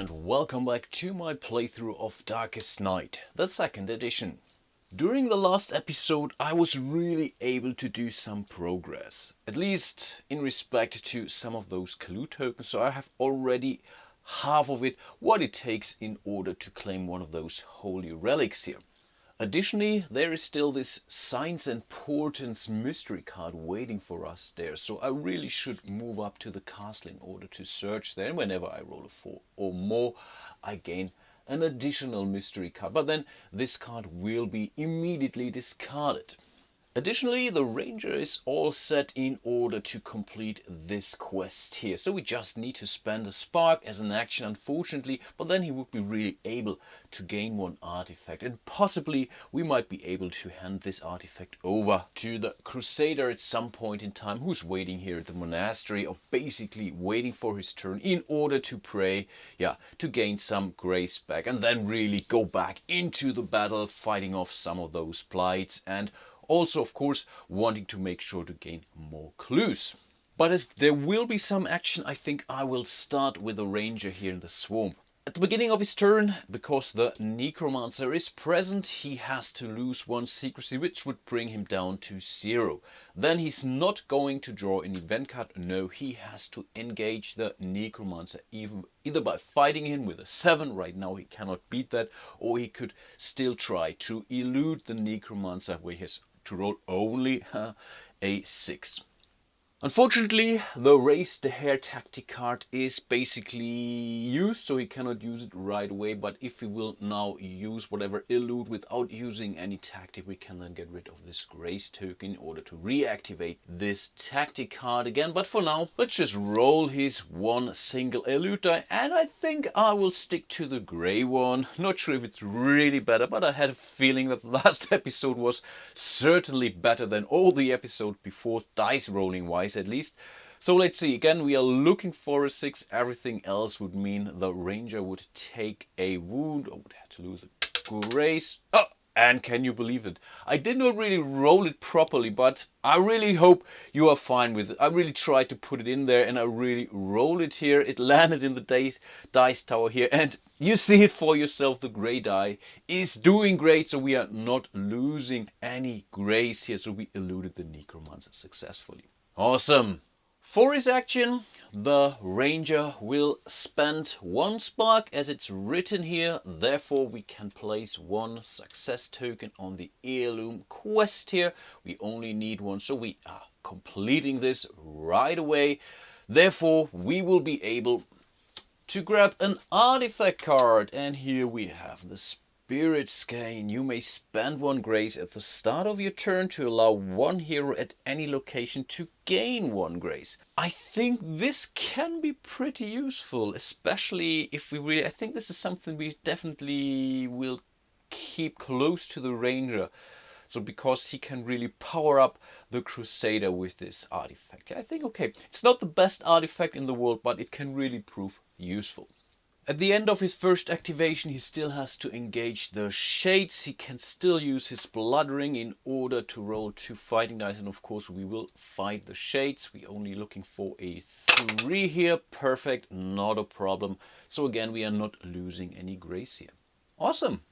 and welcome back to my playthrough of Darkest Night, the second edition. During the last episode I was really able to do some progress, at least in respect to some of those clue tokens, so I have already half of it, what it takes in order to claim one of those holy relics here. Additionally, there is still this Signs and Portents mystery card waiting for us there, so I really should move up to the castle in order to search there, and whenever I roll a 4 or more, I gain an additional mystery card, but then this card will be immediately discarded. Additionally, the ranger is all set in order to complete this quest here. So we just need to spend a spark as an action, unfortunately, but then he would be really able to gain one artifact. And possibly we might be able to hand this artifact over to the crusader at some point in time, who's waiting here at the monastery, or basically waiting for his turn in order to pray, to gain some grace back. And then really go back into the battle, fighting off some of those blights, and also, of course, wanting to make sure to gain more clues. But as there will be some action, I think I will start with the ranger here in the swamp. At the beginning of his turn, because the necromancer is present, he has to lose one secrecy, which would bring him down to 0. Then he's not going to draw an event card. No, he has to engage the necromancer, either by fighting him with a 7. Right now he cannot beat that, or he could still try to elude the necromancer, where he has to roll only a 6. Unfortunately, the raise the hair tactic card is basically used, so he cannot use it right away, but if he will now use whatever elude without using any tactic, we can then get rid of this grace token in order to reactivate this tactic card again. But for now, let's just roll his one single elude die, and I think I will stick to the gray one. Not sure if it's really better, but I had a feeling that the last episode was certainly better than all the episodes before, dice rolling wise at least. So let's see, again we are looking for a 6, everything else would mean the ranger would take a wound, or would have to lose a grace. Oh, and can you believe it? I did not really roll it properly, but I really hope you are fine with it. I really tried to put it in there and I really rolled it here. It landed in the dice tower here, and you see it for yourself, the gray die is doing great, so we are not losing any grace here, so we eluded the necromancer successfully. Awesome. For his action, the ranger will spend one spark as it's written here. Therefore, we can place one success token on the heirloom quest here. We only need one, so we are completing this right away. Therefore, we will be able to grab an artifact card. And here we have the Spirit Skein. You may spend one grace at the start of your turn to allow one hero at any location to gain one grace. I think this can be pretty useful, especially if I think this is something we definitely will keep close to the ranger. So because he can really power up the crusader with this artifact. I think, okay, it's not the best artifact in the world, but it can really prove useful. At the end of his first activation, he still has to engage the shades. He can still use his blood ring in order to roll 2 fighting dice, and of course we will fight the shades. We're only looking for a 3 here. Perfect, not a problem. So again, we are not losing any grace here. Awesome.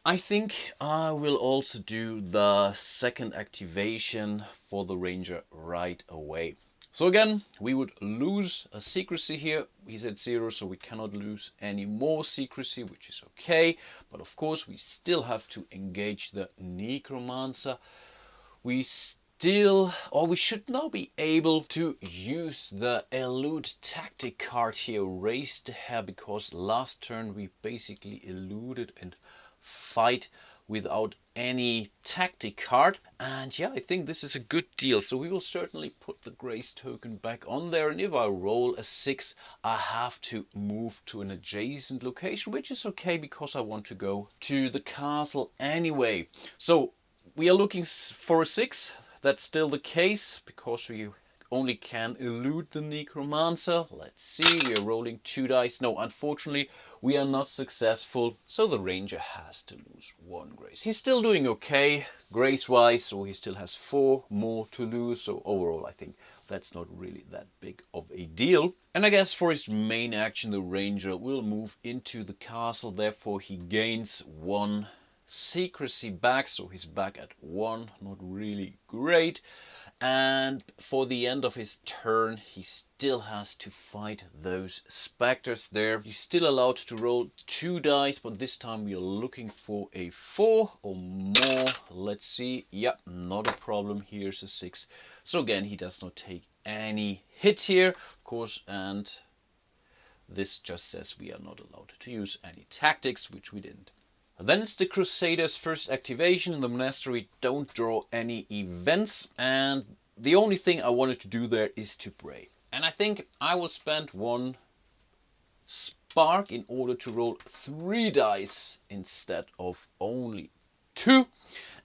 I think I will also do the second activation for the ranger right away. So again, we would lose a secrecy here. He's at 0, so we cannot lose any more secrecy, which is okay. But of course, we still have to engage the necromancer. We should now be able to use the elude tactic card here, raise the hair, because last turn we basically eluded and fight without any tactic card, and I think this is a good deal. So we will certainly put the grace token back on there, and if I roll a 6, I have to move to an adjacent location, which is okay because I want to go to the castle anyway. So we are looking for a 6. That's still the case because we only can elude the necromancer. Let's see, we are rolling 2 dice. No, unfortunately we are not successful, so the ranger has to lose 1 grace. He's still doing okay grace wise, so he still has 4 more to lose, so overall I think that's not really that big of a deal. And I guess for his main action, the ranger will move into the castle. Therefore, he gains 1 secrecy back, so he's back at 1. Not really great. And for the end of his turn, he still has to fight those specters there. He's still allowed to roll 2 dice, but this time we are looking for a 4 or more. Let's see. Yep, not a problem. Here's a 6. So again, he does not take any hit here, of course, and this just says we are not allowed to use any tactics, which we didn't. Then it's the Crusader's first activation. In the monastery, don't draw any events, and the only thing I wanted to do there is to pray. And I think I will spend 1 spark in order to roll 3 dice instead of only 2.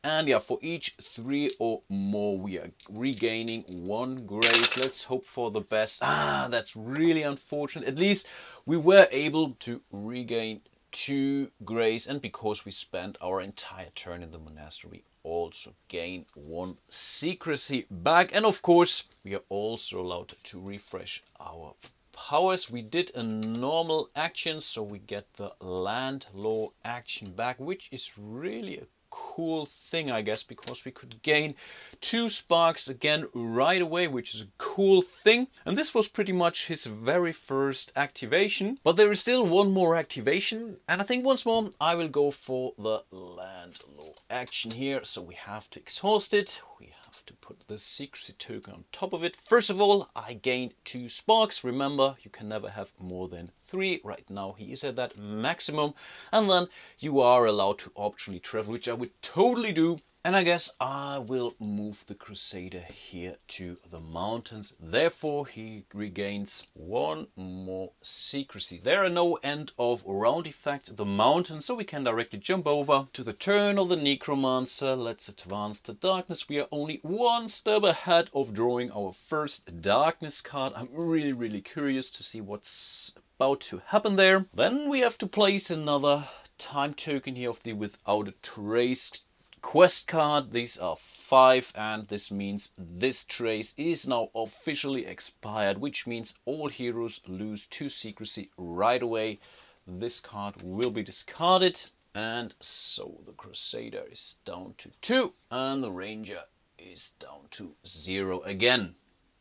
And yeah, for each 3 or more, we are regaining 1 grace. Let's hope for the best. That's really unfortunate. At least we were able to regain 2 grace, and because we spent our entire turn in the monastery, we also gain 1 secrecy back. And of course, we are also allowed to refresh our powers. We did a normal action, so we get the land law action back, which is really a cool thing, I guess, because we could gain 2 sparks again right away, which is a cool thing. And this was pretty much his very first activation, but there is still 1 more activation, and I think once more I will go for the land law action here. So we have to exhaust it. We have to put the secrecy token on top of it. First of all, I gained 2 sparks. Remember, you can never have more than 3. Right now he is at that maximum, and then you are allowed to optionally travel, which I would totally do. And I guess I will move the Crusader here to the mountains. Therefore, he regains 1 more secrecy. There are no end of round effects at the mountain, so we can directly jump over to the turn of the Necromancer. Let's advance the darkness. We are only 1 step ahead of drawing our first darkness card. I'm really curious to see what's about to happen there. Then we have to place another time token here of the Without a Trace quest card. These are 5, and this means this trace is now officially expired, which means all heroes lose 2 secrecy right away. This card will be discarded, and so the Crusader is down to 2 and the Ranger is down to 0 again.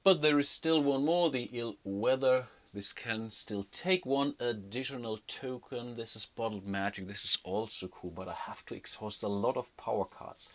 But there is still 1 more, the Ill Weather. This can still take 1 additional token. This is bottled magic. This is also cool, but I have to exhaust a lot of power cards.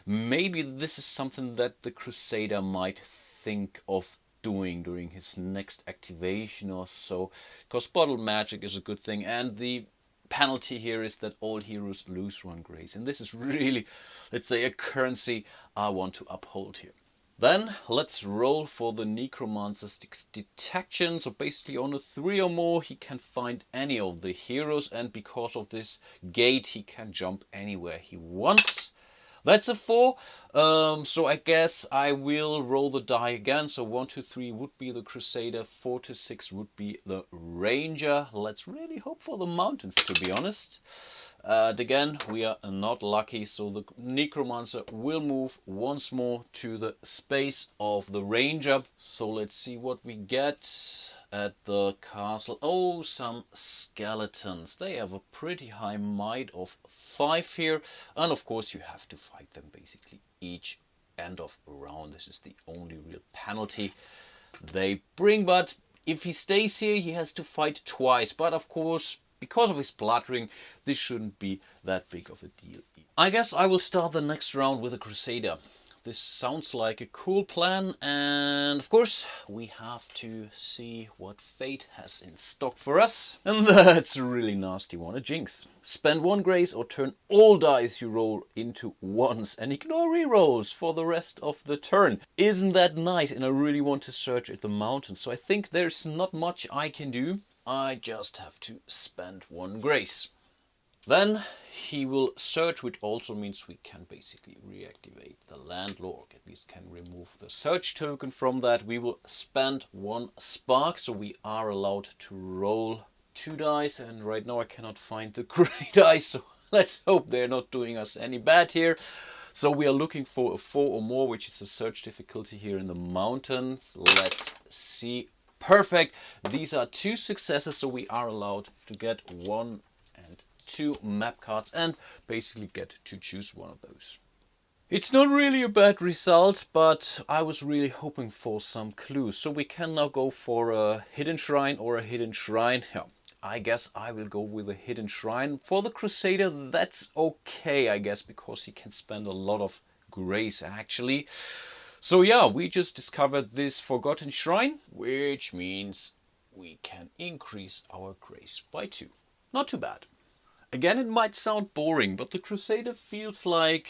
Maybe this is something that the Crusader might think of doing during his next activation or so, because bottled magic is a good thing, and the penalty here is that all heroes lose 1 grace, and this is really, let's say, a currency I want to uphold here. Then let's roll for the Necromancer's detection. So basically on a 3 or more he can find any of the heroes, and because of this gate he can jump anywhere he wants. That's a 4. So I guess I will roll the die again. So 1, 2, 3 would be the Crusader, 4 to 6 would be the Ranger. Let's really hope for the mountains, to be honest. Again, we are not lucky, so the Necromancer will move once more to the space of the Ranger. So let's see what we get at the castle. Oh, some skeletons. They have a pretty high might of 5 here, and of course you have to fight them basically each end of round. This is the only real penalty they bring, but if he stays here he has to fight twice, but of course because of his blood-ring, this shouldn't be that big of a deal. I guess I will start the next round with a Crusader. This sounds like a cool plan, and of course we have to see what fate has in stock for us. And that's a really nasty one, a jinx. Spend 1 grace or turn all dice you roll into 1s and ignore rerolls for the rest of the turn. Isn't that nice? And I really want to search at the mountain, so I think there's not much I can do. I just have to spend 1 grace. Then he will search, which also means we can basically reactivate the landlord, at least can remove the search token from that. We will spend 1 spark, so we are allowed to roll 2 dice, and right now I cannot find the grey dice, so let's hope they're not doing us any bad here. So we are looking for a 4 or more, which is the search difficulty here in the mountains. Let's see. Perfect. These are 2 successes, so we are allowed to get 1 and 2 map cards and basically get to choose one of those. It's not really a bad result, but I was really hoping for some clues. So we can now go for a hidden shrine or a hidden shrine. Yeah, I guess I will go with a hidden shrine. For the Crusader, that's okay, I guess, because he can spend a lot of grace actually. So yeah, we just discovered this forgotten shrine, which means we can increase our grace by 2. Not too bad. Again, it might sound boring, but the Crusader feels like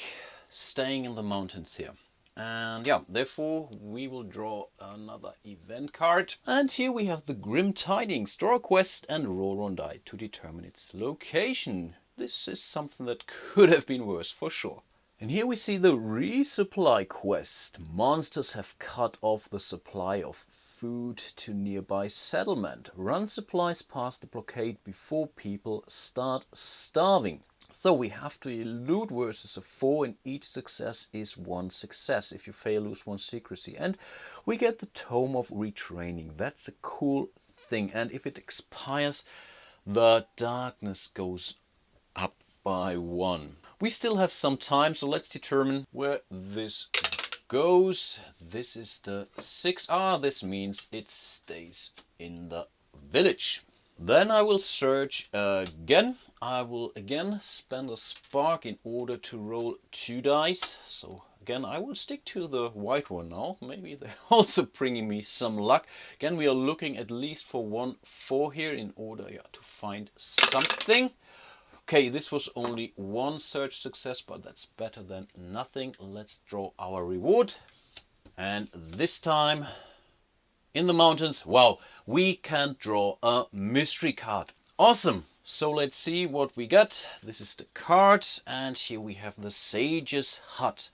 staying in the mountains here. And yeah, therefore we will draw another event card. And here we have the Grim Tidings. Draw a quest and roll one die to determine its location. This is something that could have been worse for sure. And here we see the resupply quest. Monsters have cut off the supply of food to nearby settlement. Run supplies past the blockade before people start starving. So we have to elude versus a 4, and each success is 1 success. If you fail, lose 1 secrecy. And we get the Tome of Retraining. That's a cool thing. And if it expires, the darkness goes up by 1. We still have some time, so let's determine where this goes. This is the 6. This means it stays in the village. Then I will search again. I will again spend a spark in order to roll 2 dice. So again, I will stick to the white one now. Maybe they're also bringing me some luck. Again, we are looking at least for 1 4 here in order to find something. Okay, this was only 1 search success, but that's better than nothing. Let's draw our reward. And this time, in the mountains, wow, we can draw a mystery card. Awesome! So let's see what we got. This is the card, and here we have the Sage's Hut.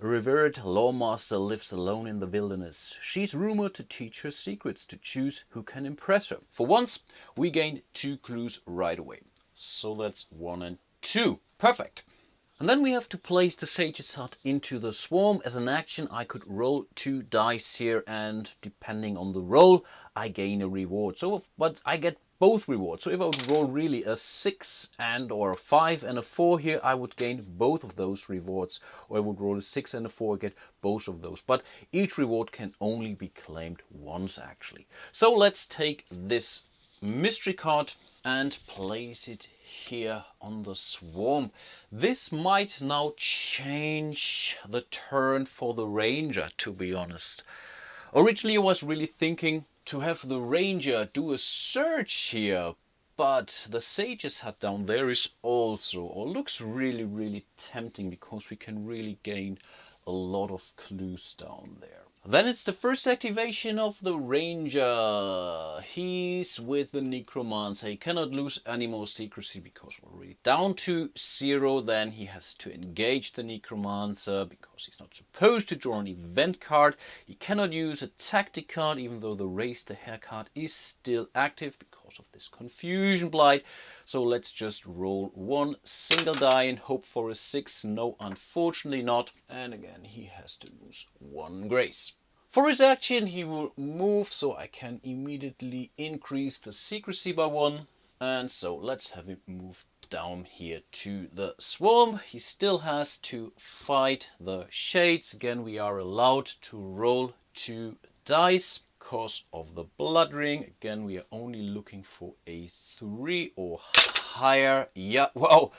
A revered lawmaster lives alone in the wilderness. She's rumored to teach her secrets to choose who can impress her. For once, we gained 2 clues right away. So that's 1 and 2. Perfect. And then we have to place the Sage's Hut into the swarm. As an action, I could roll 2 dice here, and depending on the roll, I gain a reward. But I get both rewards. So if I would roll really a 6 or a 5 and a 4 here, I would gain both of those rewards. Or I would roll a 6 and a 4, get both of those. But each reward can only be claimed once actually. So let's take this mystery card and place it here on the swarm. This might now change the turn for the ranger, to be honest. Originally I was really thinking to have the ranger do a search here, but the Sage's Hut down there is also, or looks really tempting, because we can really gain a lot of clues down there. Then it's the first activation of the ranger. He's with the necromancer. He cannot lose any more secrecy because we're already down to 0. Then he has to engage the necromancer because he's not supposed to draw an event card. He cannot use a tactic card, even though the raise the hair card is still active because of this confusion blight. So let's just roll 1 single die and hope for a 6. No, unfortunately not. And again, he has to lose 1 grace. For his action, he will move, so I can immediately increase the secrecy by 1. And so let's have him move down here to the swarm. He still has to fight the shades. Again, we are allowed to roll 2 dice because of the blood ring. Again, we are only looking for a 3 or higher. Yeah, wow.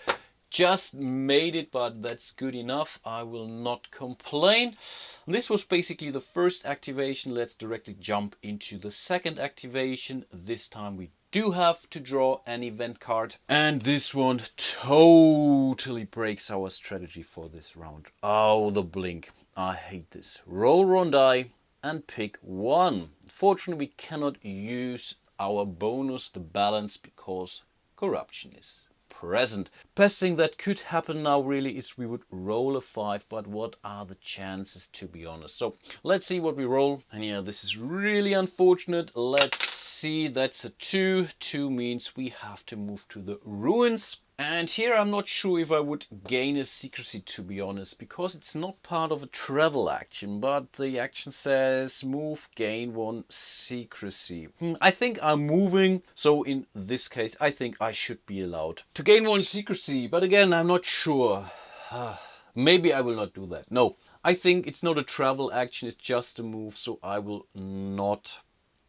Just made it, but that's good enough. I will not complain. This was basically the first activation. Let's directly jump into the second activation. This time we do have to draw an event card. And this one totally breaks our strategy for this round. Oh, the blink. I hate this. Roll 1 die and pick 1. Fortunately, we cannot use our bonus, the balance, because corruption is present. Best thing that could happen now really is we would roll a 5, but what are the chances, to be honest? So let's see what we roll. And yeah, this is really unfortunate. Let's see, that's a 2. 2 means we have to move to the ruins. And here I'm not sure if I would gain a secrecy, to be honest, because it's not part of a travel action, but the action says move, gain 1 secrecy. I think I'm moving, so in this case I think I should be allowed to gain 1 secrecy, but again I'm not sure. Maybe I will not do that. No, I think it's not a travel action, it's just a move, so I will not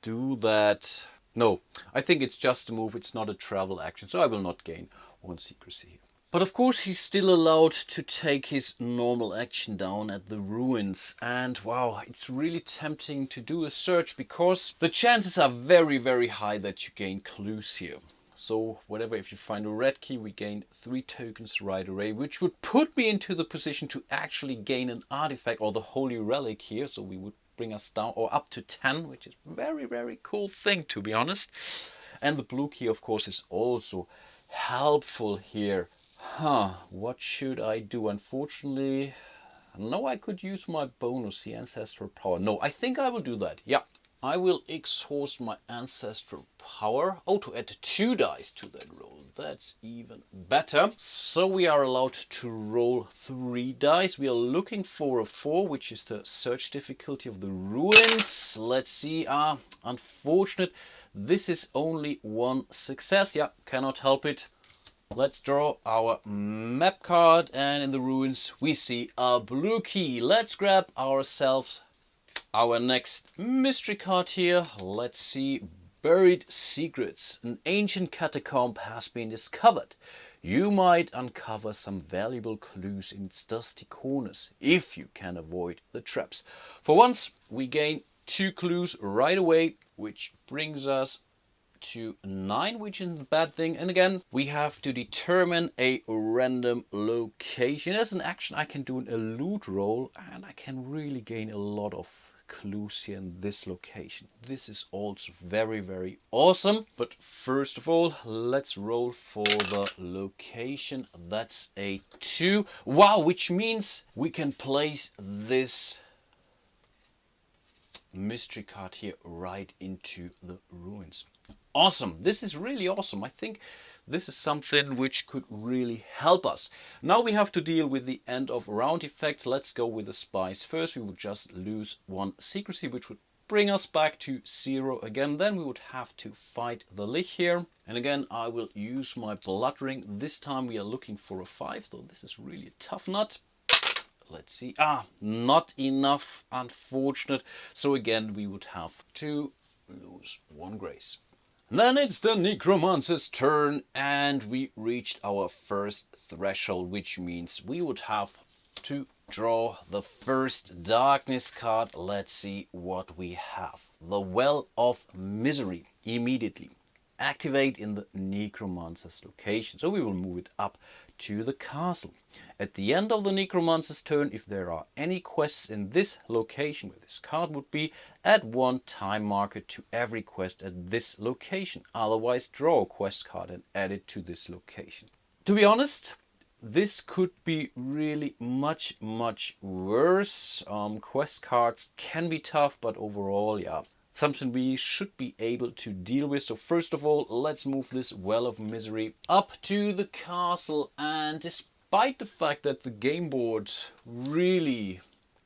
do that. No, I think it's just a move, it's not a travel action, so I will not gain 1 secrecy here. But of course he's still allowed to take his normal action down at the ruins. And wow, it's really tempting to do a search because the chances are very, very high that you gain clues here. So whatever, if you find a red key, we gain 3 tokens right away, which would put me into the position to actually gain an artifact or the holy relic here. So we would bring us down or up to 10, which is very, very cool thing, to be honest. And the blue key, of course, is also helpful here. What should I do? Unfortunately, no, I could use my bonus, the ancestral power. No, I think I will do that. Yeah, I will exhaust my ancestral power. Oh, to add 2 dice to that roll. That's even better. So we are allowed to roll 3 dice. We are looking for a 4, which is the search difficulty of the ruins. Let's see. Unfortunate. This is only 1 success. Yeah, cannot help it. Let's draw our map card, and in the ruins we see a blue key. Let's grab ourselves our next mystery card here. Let's see. Buried secrets. An ancient catacomb has been discovered. You might uncover some valuable clues in its dusty corners if you can avoid the traps. For once we gain 2 clues right away, which brings us to 9, which isn't a bad thing. And again, we have to determine a random location. As an action, I can do an elude roll, and I can really gain a lot of clues here in this location. This is also very, very awesome. But first of all, let's roll for the location. That's a 2. Wow, which means we can place this mystery card here right into the ruins. Awesome. This is really awesome. I think this is something which could really help us. Now we have to deal with the end of round effects. Let's go with the spies first. We would just lose 1 secrecy, which would bring us back to 0 again. Then we would have to fight the Lich here. And again, I will use my blood ring. This time we are looking for a 5, though this is really a tough nut. Let's see. Not enough, unfortunate. So again, we would have to lose 1 grace. Then it's the necromancer's turn, and we reached our first threshold, which means we would have to draw the first darkness card. Let's see what we have. The Well of Misery. Immediately activate in the necromancer's location. So we will move it up to the castle. At the end of the necromancer's turn, if there are any quests in this location where this card would be, add 1 time marker to every quest at this location. Otherwise, draw a quest card and add it to this location. To be honest, this could be really much, much worse. Quest cards can be tough, but overall, yeah, something we should be able to deal with. So first of all, let's move this Well of Misery up to the castle. And despite the fact that the game board really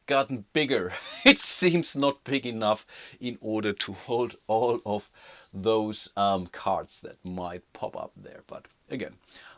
gotten bigger, it seems not big enough in order to hold all of those cards that might pop up there. But again,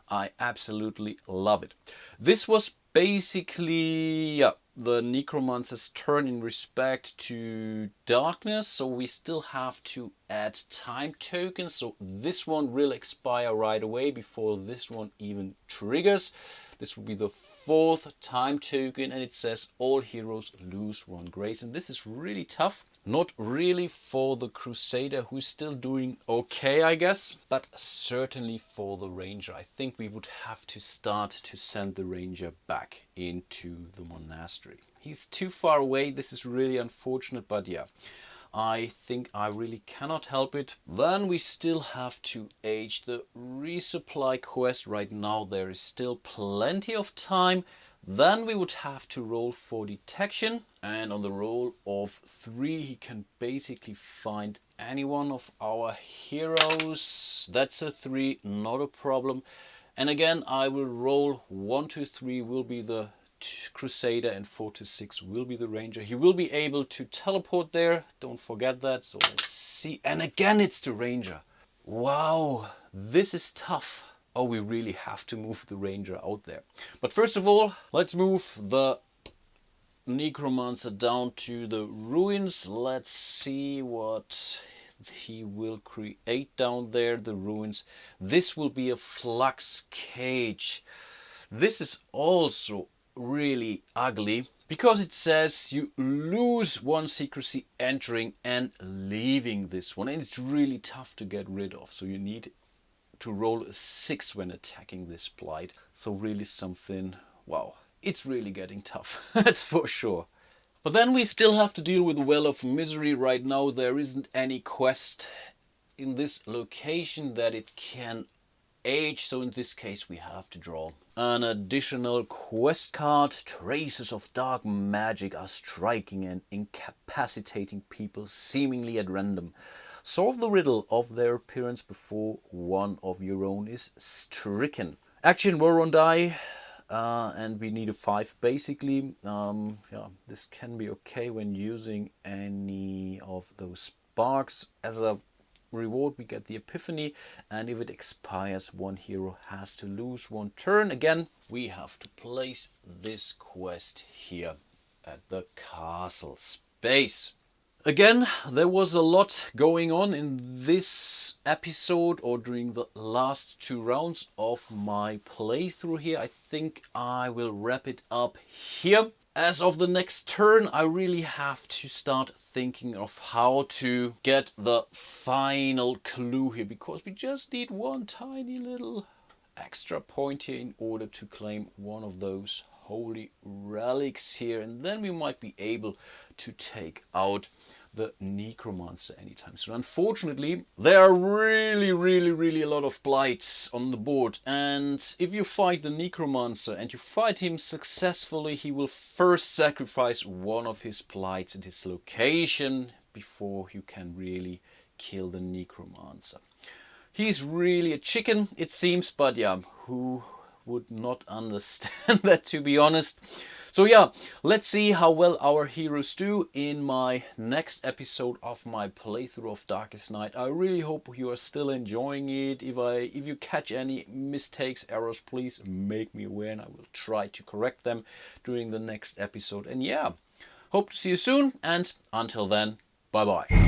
I absolutely love it. This was basically the necromancer's turn in respect to darkness, so we still have to add time tokens. So this one will expire right away before this one even triggers. This will be the 4th time token, and it says all heroes lose 1 grace, and this is really tough. Not really for the Crusader, who's still doing okay, I guess, but certainly for the Ranger. I think we would have to start to send the Ranger back into the monastery. He's too far away. This is really unfortunate, but yeah, I think I really cannot help it. Then we still have to age the resupply quest. Right now there is still plenty of time. Then we would have to roll for detection, and on the roll of 3 he can basically find any one of our heroes. That's a 3, not a problem. And again, I will roll 1 to 3 will be the Crusader and 4 to 6 will be the Ranger. He will be able to teleport there, don't forget that. So let's see. And again, it's the Ranger. Wow, this is tough. Oh, we really have to move the Ranger out there. But first of all, let's move the Necromancer down to the ruins. Let's see what he will create down there, the ruins. This will be a flux cage. This is also really ugly because it says you lose 1 secrecy entering and leaving this one, and it's really tough to get rid of. So you need to roll a 6 when attacking this blight. So really something, wow, it's really getting tough. That's for sure. But then we still have to deal with the Well of Misery. Right now there isn't any quest in this location that it can age, so in this case we have to draw an additional quest card. Traces of dark magic are striking and incapacitating people seemingly at random. Solve the riddle of their appearance before one of your own is stricken. Action war on die, and we need a 5 basically. Yeah, this can be okay when using any of those sparks. As a reward we get the Epiphany, and if it expires, one hero has to lose 1 turn. Again, we have to place this quest here at the castle space. Again, there was a lot going on in this episode, or during the last 2 rounds of my playthrough here. I think I will wrap it up here. As of the next turn, I really have to start thinking of how to get the final clue here, because we just need 1 tiny little extra point here in order to claim one of those holy relics here, and then we might be able to take out the Necromancer anytime soon. Unfortunately, there are really a lot of blights on the board, and if you fight the Necromancer and you fight him successfully, he will first sacrifice one of his blights at his location before you can really kill the Necromancer. He's really a chicken, it seems, but yeah, who would not understand that, to be honest? So yeah, let's see how well our heroes do in my next episode of my playthrough of Darkest Night. I really hope you are still enjoying it. If you catch any mistakes, errors, please make me aware, and I will try to correct them during the next episode. And yeah, hope to see you soon, and until then, bye bye.